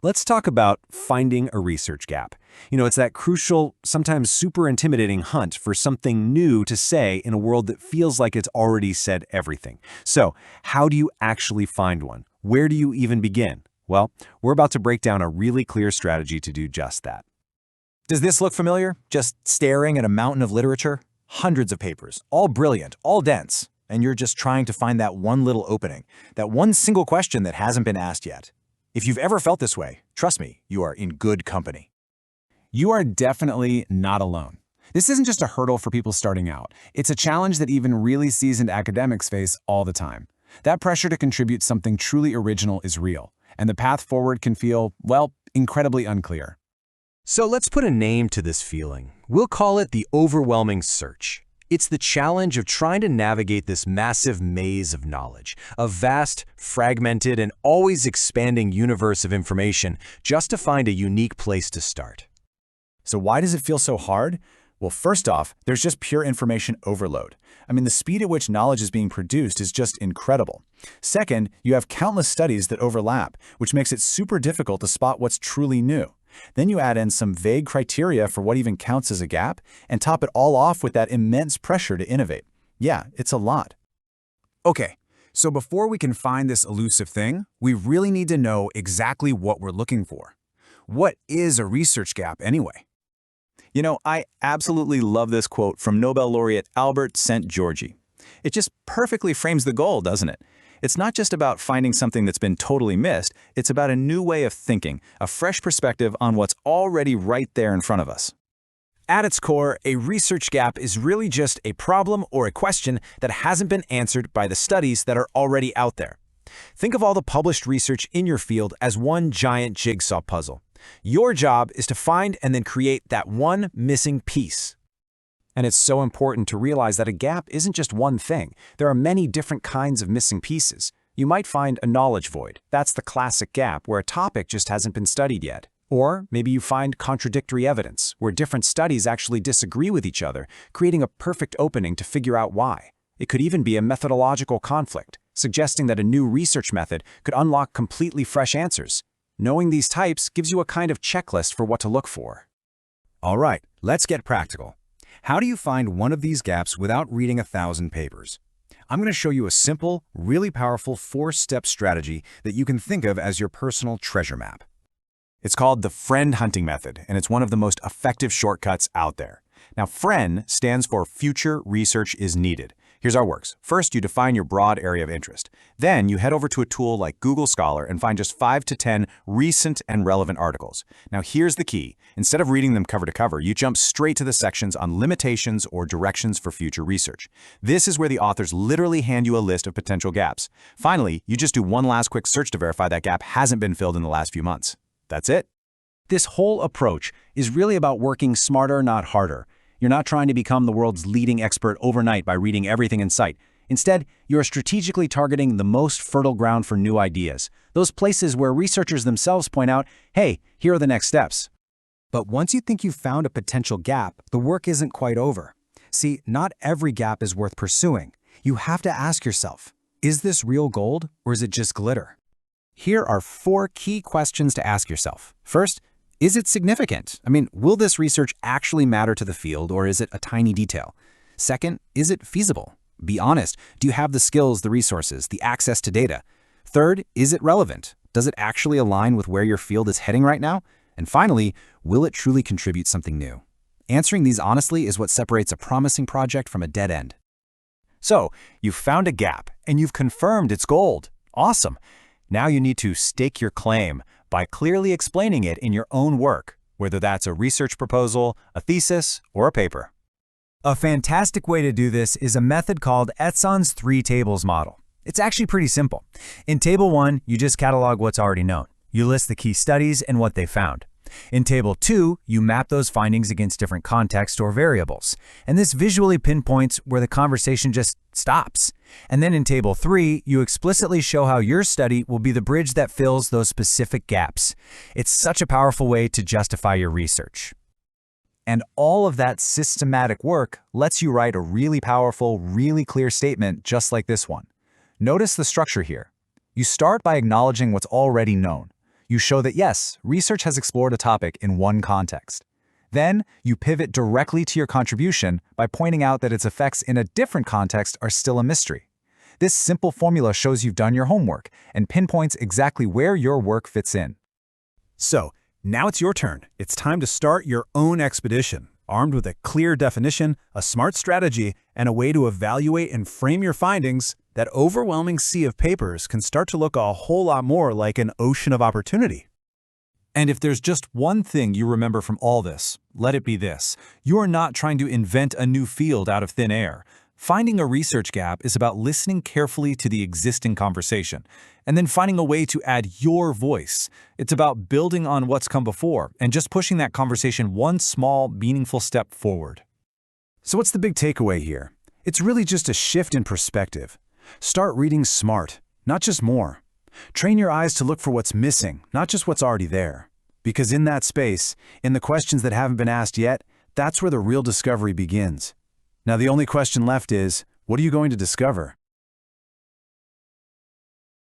Let's talk about finding a research gap. It's that crucial, sometimes super intimidating hunt for something new to say in a world that feels like it's already said everything. So, how do you actually find one? Where do you even begin? Well, we're about to break down a really clear strategy to do just that. Does this look familiar? Just staring at a mountain of literature? Hundreds of papers, all brilliant, all dense, and you're just trying to find that one little opening, that one single question that hasn't been asked yet. If you've ever felt this way, trust me, you are in good company. You are definitely not alone. This isn't just a hurdle for people starting out. It's a challenge that even really seasoned academics face all the time. That pressure to contribute something truly original is real, and the path forward can feel, well, incredibly unclear. So let's put a name to this feeling. We'll call it the overwhelming search. It's the challenge of trying to navigate this massive maze of knowledge, a vast, fragmented, and always expanding universe of information just to find a unique place to start. So why does it feel so hard? Well, first off, there's just pure information overload. The speed at which knowledge is being produced is just incredible. Second, you have countless studies that overlap, which makes it super difficult to spot what's truly new. Then you add in some vague criteria for what even counts as a gap, and top it all off with that immense pressure to innovate. Yeah, it's a lot. Okay, so before we can find this elusive thing, we really need to know exactly what we're looking for. What is a research gap anyway? I absolutely love this quote from Nobel laureate Albert Szent-Györgyi. It just perfectly frames the goal, doesn't it? It's not just about finding something that's been totally missed, it's about a new way of thinking, a fresh perspective on what's already right there in front of us. At its core, a research gap is really just a problem or a question that hasn't been answered by the studies that are already out there. Think of all the published research in your field as one giant jigsaw puzzle. Your job is to find and then create that one missing piece. And it's so important to realize that a gap isn't just one thing. There are many different kinds of missing pieces. You might find a knowledge void. That's the classic gap where a topic just hasn't been studied yet. Or maybe you find contradictory evidence, where different studies actually disagree with each other, creating a perfect opening to figure out why. It could even be a methodological conflict, suggesting that a new research method could unlock completely fresh answers. Knowing these types gives you a kind of checklist for what to look for. All right, let's get practical. How do you find one of these gaps without reading 1,000 papers? I'm going to show you a simple, really powerful 4-step strategy that you can think of as your personal treasure map. It's called the friend hunting method, and it's one of the most effective shortcuts out there. Now, FRIEND stands for Future Research is Needed. Here's how it works. First, you define your broad area of interest. Then, you head over to a tool like Google Scholar and find just 5 to 10 recent and relevant articles. Now, here's the key. Instead of reading them cover to cover, you jump straight to the sections on limitations or directions for future research. This is where the authors literally hand you a list of potential gaps. Finally, you just do one last quick search to verify that gap hasn't been filled in the last few months. That's it. This whole approach is really about working smarter, not harder. You're not trying to become the world's leading expert overnight by reading everything in sight. Instead, you're strategically targeting the most fertile ground for new ideas, those places where researchers themselves point out, hey, here are the next steps. But once you think you've found a potential gap, the work isn't quite over. See, not every gap is worth pursuing. You have to ask yourself, is this real gold or is it just glitter? Here are 4 key questions to ask yourself. First, is it significant? Will this research actually matter to the field, or is it a tiny detail? Second, is it feasible? Be honest. Do you have the skills, the resources, the access to data? Third, is it relevant? Does it actually align with where your field is heading right now? And finally, will it truly contribute something new? Answering these honestly is what separates a promising project from a dead end. So, you've found a gap, and you've confirmed it's gold. Awesome. Now you need to stake your claim by clearly explaining it in your own work, whether that's a research proposal, a thesis, or a paper. A fantastic way to do this is a method called Etzon's 3 tables model. It's actually pretty simple. In Table 1, you just catalog what's already known. You list the key studies and what they found. In Table 2, you map those findings against different contexts or variables, and this visually pinpoints where the conversation just stops. And then in Table 3, you explicitly show how your study will be the bridge that fills those specific gaps. It's such a powerful way to justify your research. And all of that systematic work lets you write a really powerful, really clear statement just like this one. Notice the structure here. You start by acknowledging what's already known. You show that yes, research has explored a topic in one context. Then, you pivot directly to your contribution by pointing out that its effects in a different context are still a mystery. This simple formula shows you've done your homework and pinpoints exactly where your work fits in. So, now it's your turn. It's time to start your own expedition, armed with a clear definition, a smart strategy, and a way to evaluate and frame your findings. That overwhelming sea of papers can start to look a whole lot more like an ocean of opportunity. And if there's just one thing you remember from all this, let it be this. You are not trying to invent a new field out of thin air. Finding a research gap is about listening carefully to the existing conversation, and then finding a way to add your voice. It's about building on what's come before and just pushing that conversation one small, meaningful step forward. So what's the big takeaway here? It's really just a shift in perspective. Start reading smart, not just more. Train your eyes to look for what's missing, not just what's already there. Because in that space, in the questions that haven't been asked yet, that's where the real discovery begins. Now the only question left is, what are you going to discover?